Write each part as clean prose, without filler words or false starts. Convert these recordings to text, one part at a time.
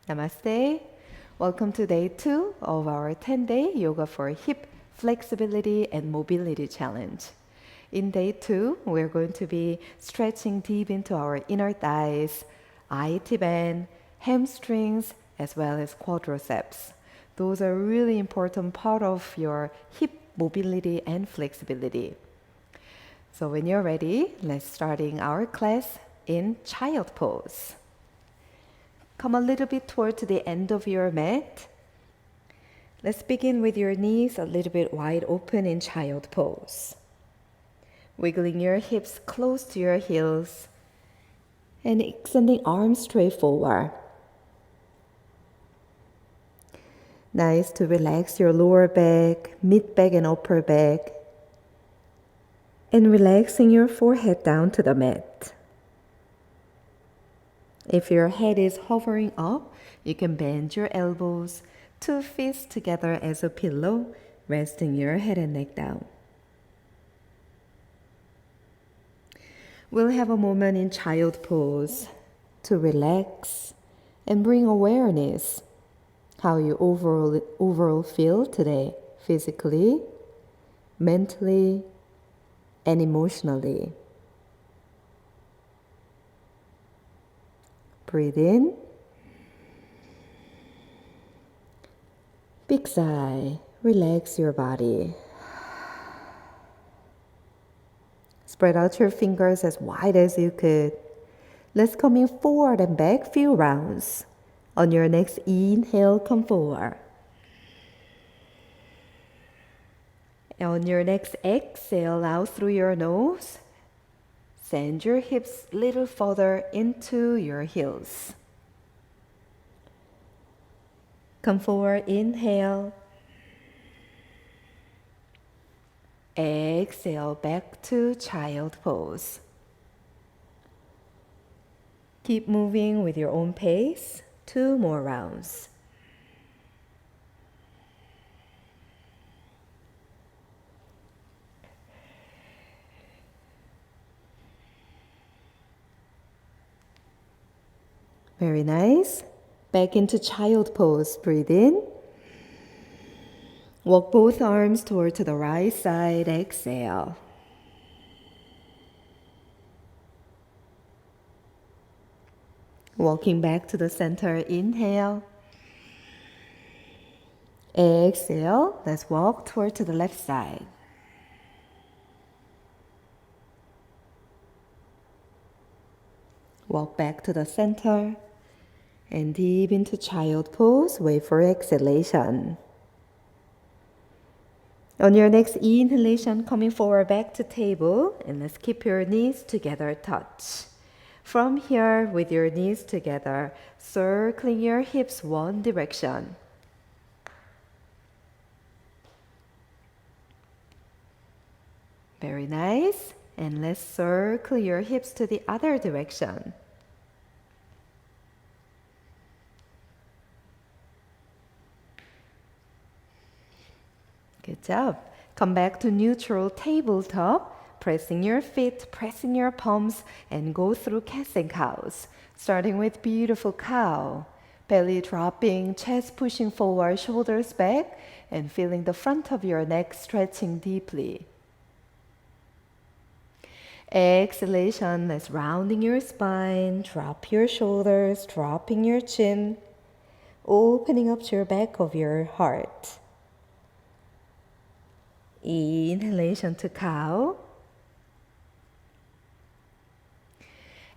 Namaste. Welcome to day 2 of our 10-day Yoga for Hip Flexibility and Mobility Challenge. In day 2, we're going to be stretching deep into our inner thighs, IT band, hamstrings, as well as quadriceps. Those are really important part of your hip mobility and flexibility. So when you're ready, let's starting our class in child pose. Come a little bit toward the end of your mat. Let's begin with your knees a little bit wide open in child pose. Wiggling your hips close to your heels and extending arms straight forward. Nice to relax your lower back, mid back and upper back, and relaxing your forehead down to the mat. If your head is hovering up, you can bend your elbows, 2 fists together as a pillow, resting your head and neck down. We'll have a moment in child pose to relax and bring awareness how you overall feel today, physically, mentally, and emotionally. Breathe in. Big sigh. Relax your body. Spread out your fingers as wide as you could. Let's come in forward and back few rounds. On your next inhale, come forward. And on your next exhale out through your nose, send your hips a little further into your heels. Come forward, inhale. Exhale, back to child pose. Keep moving with your own pace. 2 more rounds. Very nice. Back into child pose. Breathe in. Walk both arms toward to the right side. Exhale. Walking back to the center. Inhale. Exhale. Let's walk toward to the left side. Walk back to the center. And deep into child pose, wait for exhalation. On your next inhalation, coming forward back to table, and let's keep your knees together touch. From here, with your knees together, circling your hips one direction. Very nice. And let's circle your hips to the other direction. Good job. Come back to neutral tabletop, pressing your feet, pressing your palms, and go through cats and cows. Starting with beautiful cow. Belly dropping, chest pushing forward, shoulders back, and feeling the front of your neck stretching deeply. Exhalation, let's rounding your spine, drop your shoulders, dropping your chin, opening up to your back of your heart. Inhalation to cow.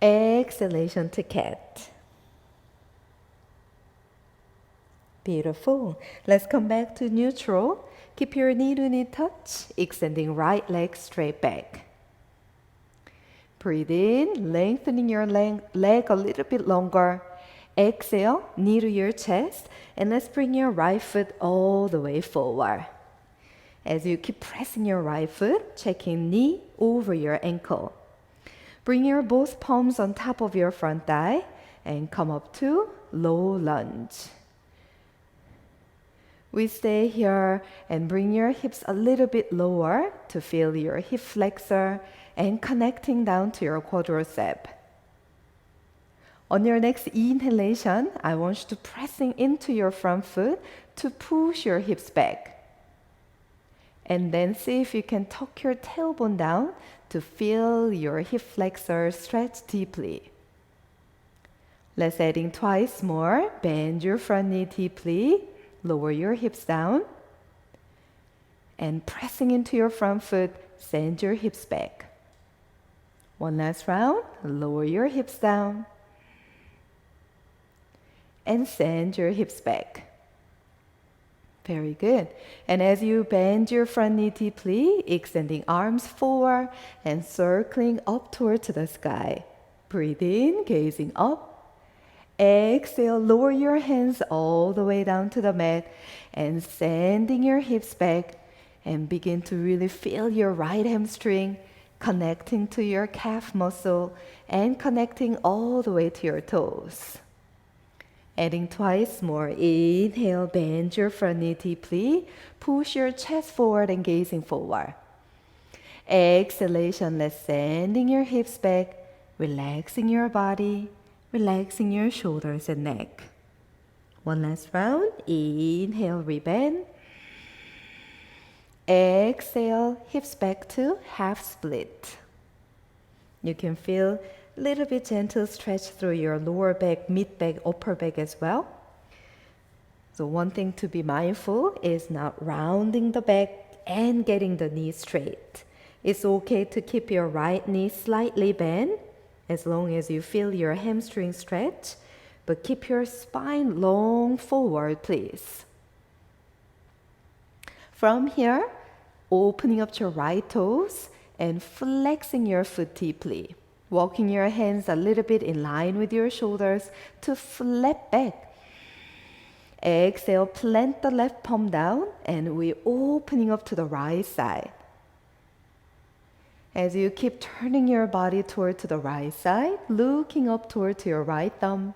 Exhalation to cat. Beautiful. Let's come back to neutral. Keep your knee to knee touch, extending right leg straight back. Breathe in, lengthening your leg a little bit longer. Exhale, knee to your chest, and let's bring your right foot all the way forward. As you keep pressing your right foot, checking knee over your ankle. Bring your both palms on top of your front thigh and come up to low lunge. We stay here and bring your hips a little bit lower to feel your hip flexor and connecting down to your quadricep. On your next inhalation, I want you to pressing into your front foot to push your hips back. And then see if you can tuck your tailbone down to feel your hip flexor stretch deeply. Let's adding twice more. Bend your front knee deeply. Lower your hips down. And pressing into your front foot, send your hips back. One last round. Lower your hips down. And send your hips back. Very good. And as you bend your front knee deeply, extending arms forward and circling up towards the sky. Breathe in, gazing up. Exhale, lower your hands all the way down to the mat and sending your hips back and begin to really feel your right hamstring connecting to your calf muscle and connecting all the way to your toes. Adding twice more. Inhale, bend your front knee deeply. Push your chest forward and gazing forward. Exhalation, let's sending your hips back, relaxing your body, relaxing your shoulders and neck. One last round. Inhale, rebend. Exhale, hips back to half split. You can feel a little bit gentle stretch through your lower back, mid back, upper back as well. So one thing to be mindful is not rounding the back and getting the knee straight. It's okay to keep your right knee slightly bent as long as you feel your hamstring stretch, but keep your spine long forward, please. From here, opening up your right toes and flexing your foot deeply. Walking your hands a little bit in line with your shoulders to flat back. Exhale, plant the left palm down and we're opening up to the right side. As you keep turning your body toward to the right side, looking up toward your right thumb,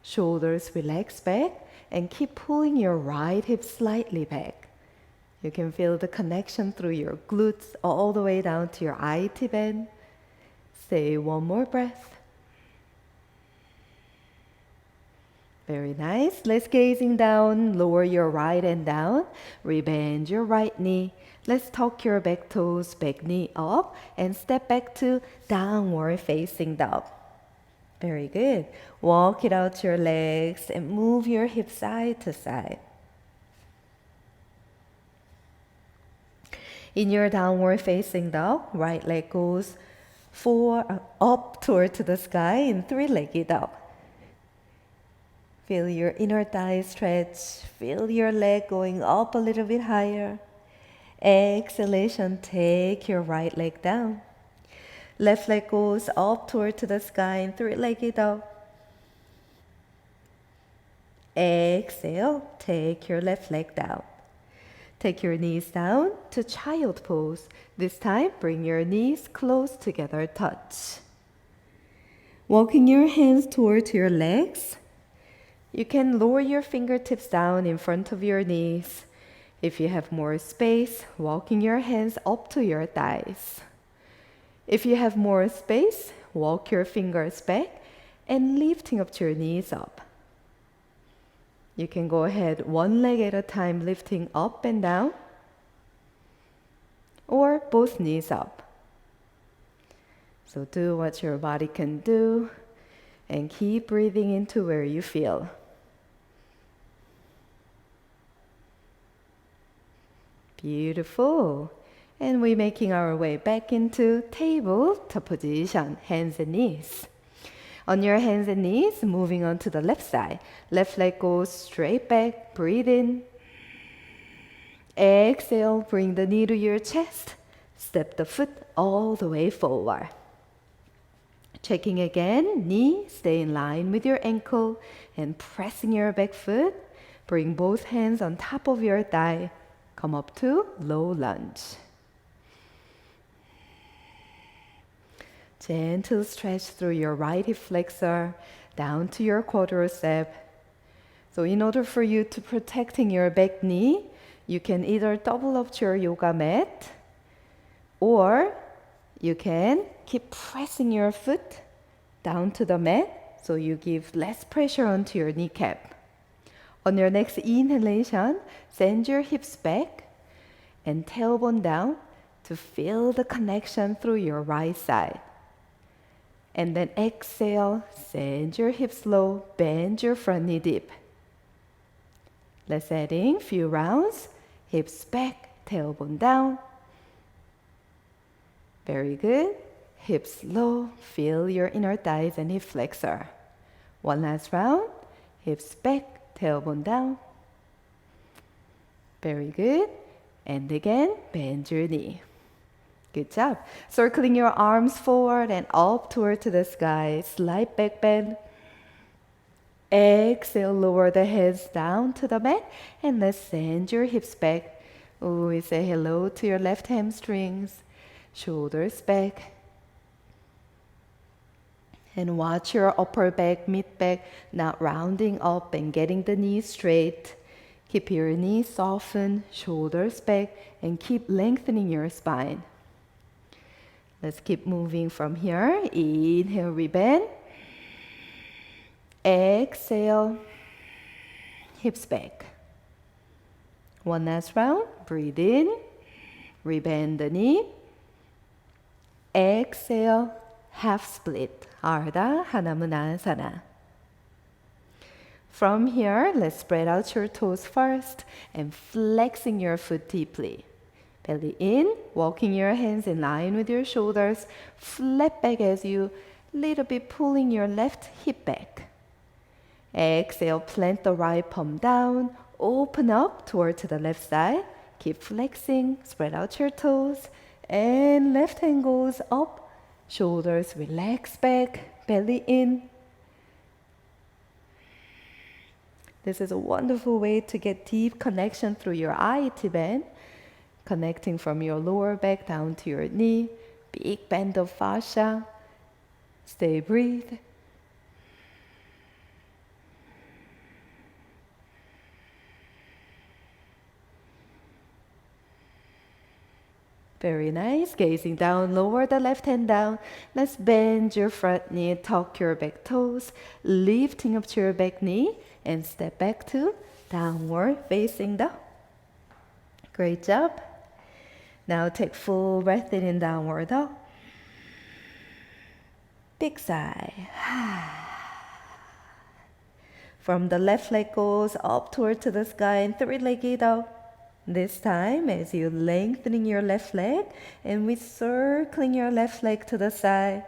shoulders relax back and keep pulling your right hip slightly back. You can feel the connection through your glutes all the way down to your IT band. Stay one more breath. Very nice. Let's gazing down. Lower your right hand down. Rebend your right knee. Let's tuck your back toes, back knee up, and step back to downward facing dog. Very good. Walk it out your legs and move your hips side to side. In your downward facing dog, right leg goes up toward to the sky in three-legged dog. Feel your inner thigh stretch. Feel your leg going up a little bit higher. Exhalation, take your right leg down. Left leg goes up toward to the sky in three-legged dog. Exhale, take your left leg down. Take your knees down to child pose. This time, bring your knees close together, touch. Walking your hands toward your legs. You can lower your fingertips down in front of your knees. If you have more space, walking your hands up to your thighs. If you have more space, walk your fingers back and lifting up your knees up. You can go ahead one leg at a time, lifting up and down, or both knees up. So do what your body can do and keep breathing into where you feel. Beautiful. And we're making our way back into tabletop position, hands and knees. On your hands and knees, moving on to the left side. Left leg goes straight back, breathe in. Exhale, bring the knee to your chest. Step the foot all the way forward. Checking again, knee, stay in line with your ankle and pressing your back foot. Bring both hands on top of your thigh. Come up to low lunge. Gentle stretch through your right hip flexor down to your quadricep. So in order for you to protecting your back knee, you can either double up your yoga mat or you can keep pressing your foot down to the mat so you give less pressure onto your kneecap. On your next inhalation, send your hips back and tailbone down to feel the connection through your right side. And then exhale, send your hips low, bend your front knee deep. Let's add in a few rounds. Hips back, tailbone down. Very good. Hips low, feel your inner thighs and hip flexor. One last round. Hips back, tailbone down. Very good. And again, bend your knee. Good job. Circling your arms forward and up toward to the sky. Slight back bend. Exhale, lower the heads down to the mat and let's send your hips back. We say hello to your left hamstrings. Shoulders back. And watch your upper back, mid back, not rounding up and getting the knees straight. Keep your knees softened, shoulders back, and keep lengthening your spine. Let's keep moving from here. Inhale, rebend. Exhale, hips back. One last round. Breathe in, rebend the knee. Exhale, half split. Ardha Hanumanasana. From here, let's spread out your toes first and flexing your foot deeply. Belly in, walking your hands in line with your shoulders. Flat back as you little bit pulling your left hip back. Exhale, plant the right palm down. Open up toward to the left side. Keep flexing, spread out your toes. And left hand goes up. Shoulders relax back, belly in. This is a wonderful way to get deep connection through your IT band. Connecting from your lower back down to your knee. Big band of fascia. Stay, breathe. Very nice. Gazing down, lower the left hand down. Let's bend your front knee, tuck your back toes, lifting up to your back knee, and step back to downward facing dog. Great job. Now take full breath in downward dog. Big sigh. From the left leg goes up toward to the sky and three-legged dog. This time, as you lengthening your left leg and with circling your left leg to the side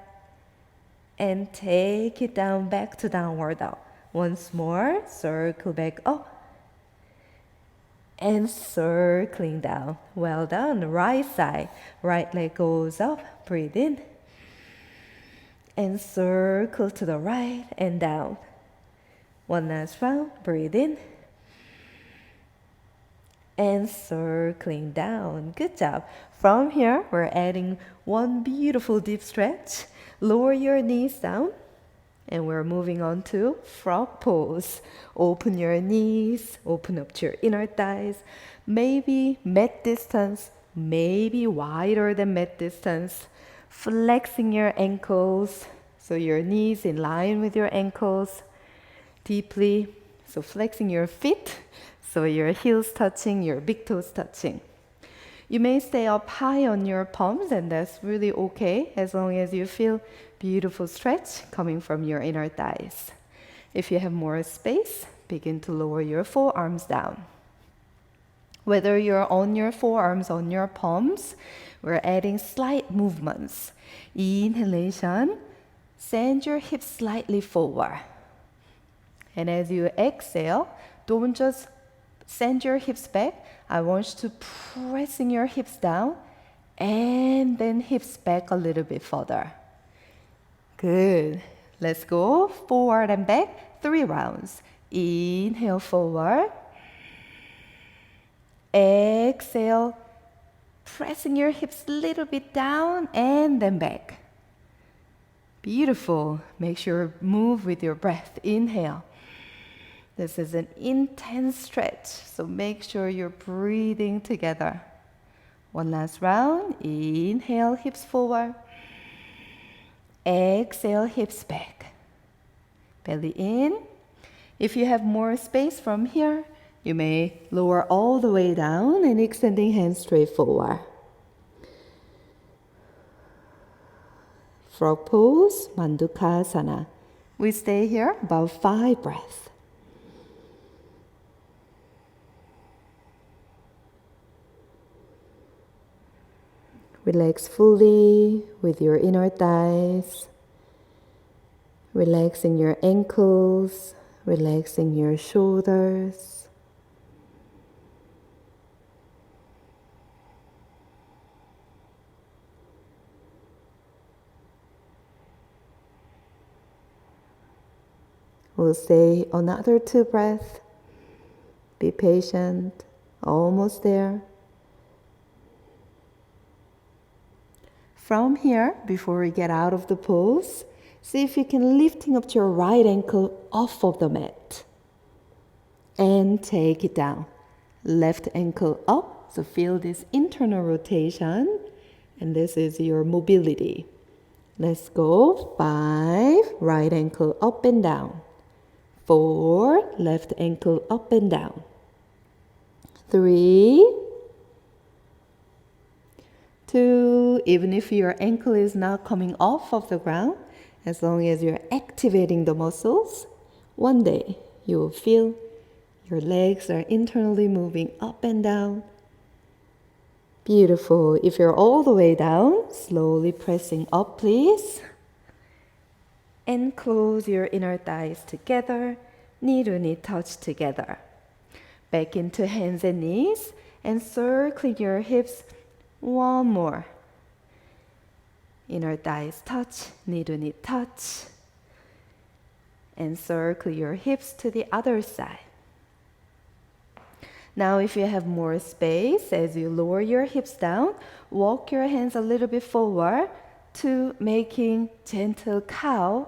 and take it down back to downward dog. Once more, circle back up and circling down. Well done. Right side, right leg goes up. Breathe in and circle to the right and down. One last round. Breathe in. And circling down. Good job. From here, we're adding one beautiful deep stretch. Lower your knees down. And we're moving on to frog pose. Open your knees. Open up to your inner thighs. Maybe mat distance. Maybe wider than mat distance. Flexing your ankles. So your knees in line with your ankles. Deeply. So flexing your feet. So your heels touching, your big toes touching. You may stay up high on your palms and that's really okay as long as you feel beautiful stretch coming from your inner thighs. If you have more space, begin to lower your forearms down. Whether you're on your forearms, on your palms, we're adding slight movements. Inhalation, send your hips slightly forward. And as you exhale, don't just send your hips back. I want you to pressing your hips down and then hips back a little bit further. Good. Let's go forward and back 3 rounds. Inhale forward. Exhale. Pressing your hips a little bit down and then back. Beautiful. Make sure you move with your breath. Inhale. This is an intense stretch, so make sure you're breathing together. One last round. Inhale, hips forward. Exhale, hips back. belly in. If you have more space from here, you may lower all the way down and extending hands straight forward. Frog pose, Mandukasana. We stay here about 5 breaths. Relax fully with your inner thighs, relaxing your ankles, relaxing your shoulders. We'll stay another 2 breaths. Be patient, almost there. From here, before we get out of the pose, see if you can lifting up your right ankle off of the mat. And take it down. Left ankle up, so feel this internal rotation. And this is your mobility. Let's go. 5, right ankle up and down. 4, left ankle up and down. 3, 2, even if your ankle is not coming off of the ground, as long as you're activating the muscles, one day you will feel your legs are internally moving up and down. Beautiful. If you're all the way down, slowly pressing up, please. And close your inner thighs together, knee to knee touch together. Back into hands and knees, and circling your hips. One more. Inner thighs touch, knee to knee touch. And circle your hips to the other side. Now if you have more space, as you lower your hips down, walk your hands a little bit forward to making gentle cobra.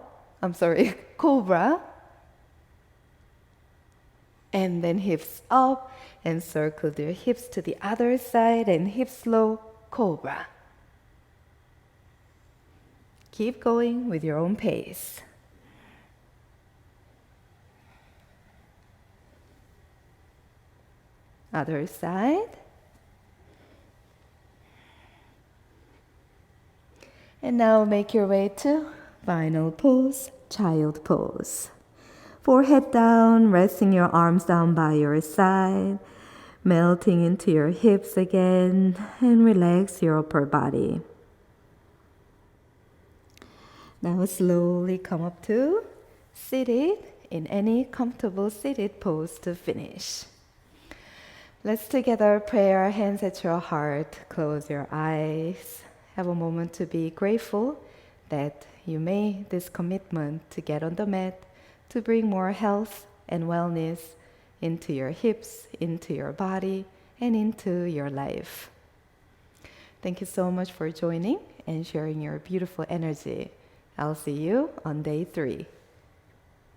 And then hips up and circle your hips to the other side and hips low, cobra. Keep going with your own pace. Other side. And now make your way to final pose, child pose. Forehead down, resting your arms down by your side, melting into your hips again, and relax your upper body. Now slowly come up to seated in any comfortable seated pose to finish. Let's together pray our hands at your heart. Close your eyes. Have a moment to be grateful that you made this commitment to get on the mat, to bring more health and wellness into your hips, into your body, and into your life. Thank you so much for joining and sharing your beautiful energy. I'll see you on day 3.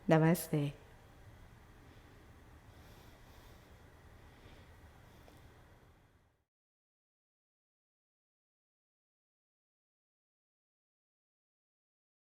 Namaste.